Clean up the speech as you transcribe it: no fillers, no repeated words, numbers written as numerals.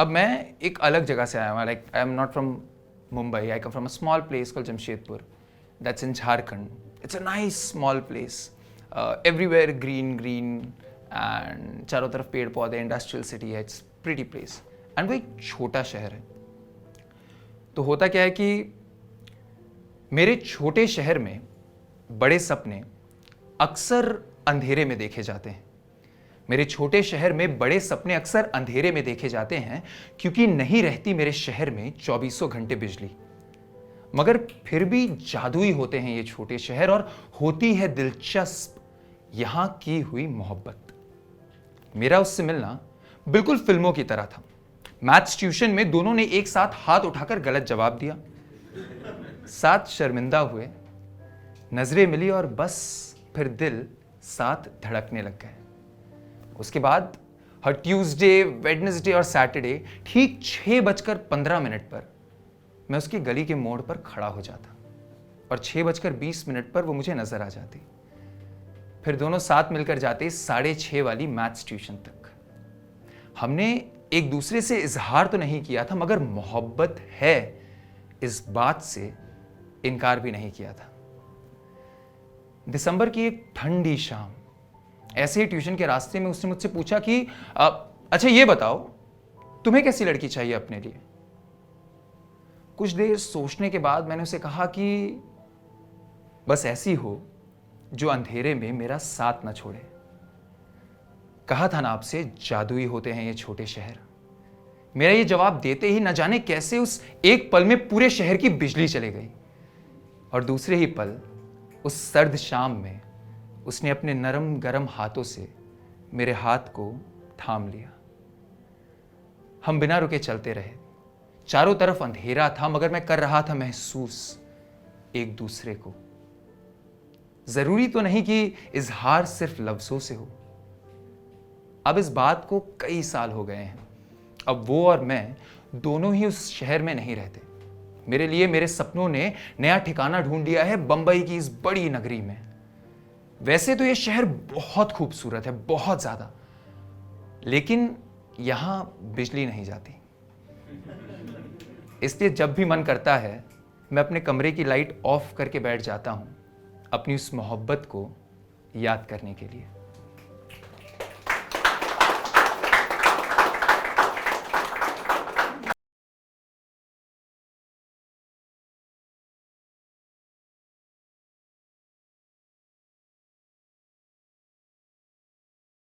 अब मैं एक अलग जगह से आया हूँ, like I am not from Mumbai, I come from a small place called Jamshedpur, that's in Jharkhand. It's a nice small place, everywhere green green and चारों तरफ पेड़ पौधे, इंडस्ट्रियल सिटी है, इट्स प्रीटी प्लेस. एंड वो एक छोटा शहर है. तो होता क्या है कि मेरे छोटे शहर में बड़े सपने अक्सर अंधेरे में देखे जाते हैं. मेरे छोटे शहर में बड़े सपने अक्सर अंधेरे में देखे जाते हैं क्योंकि नहीं रहती मेरे शहर में 24 घंटे बिजली. मगर फिर भी जादुई होते हैं ये छोटे शहर, और होती है दिलचस्प यहां की हुई मोहब्बत. मेरा उससे मिलना बिल्कुल फिल्मों की तरह था. मैथ्स ट्यूशन में दोनों ने एक साथ हाथ उठाकर गलत जवाब दिया, साथ शर्मिंदा हुए, नजरें मिली और बस फिर दिल साथ धड़कने लग गए. उसके बाद हर ट्यूसडे, वेडनेसडे और सैटरडे ठीक 6:15 पर मैं उसकी गली के मोड़ पर खड़ा हो जाता और 6:20 पर वो मुझे नजर आ जाती. फिर दोनों साथ मिलकर जाते 6:30 वाली मैथ्स ट्यूशन तक. हमने एक दूसरे से इजहार तो नहीं किया था, मगर मोहब्बत है इस बात से इनकार भी नहीं किया था. दिसंबर की एक ठंडी शाम, ऐसे ही ट्यूशन के रास्ते में उसने मुझसे पूछा कि अच्छा ये बताओ, तुम्हें कैसी लड़की चाहिए अपने लिए. कुछ देर सोचने के बाद मैंने उसे कहा कि बस ऐसी हो जो अंधेरे में मेरा साथ ना छोड़े. कहा था ना आपसे, जादुई होते हैं ये छोटे शहर. मेरा ये जवाब देते ही न जाने कैसे उस एक पल में पूरे शहर की बिजली चली गई, और दूसरे ही पल उस सर्द शाम में उसने अपने नरम गरम हाथों से मेरे हाथ को थाम लिया. हम बिना रुके चलते रहे. चारों तरफ अंधेरा था, मगर मैं कर रहा था महसूस एक दूसरे को. जरूरी तो नहीं कि इजहार सिर्फ लफ्जों से हो. अब इस बात को कई साल हो गए हैं. अब वो और मैं दोनों ही उस शहर में नहीं रहते. मेरे लिए मेरे सपनों ने नया ठिकाना ढूंढ लिया है बंबई की इस बड़ी नगरी में. वैसे तो ये शहर बहुत खूबसूरत है, बहुत ज्यादा, लेकिन यहां बिजली नहीं जाती. इसलिए जब भी मन करता है मैं अपने कमरे की लाइट ऑफ करके बैठ जाता हूं अपनी उस मोहब्बत को याद करने के लिए.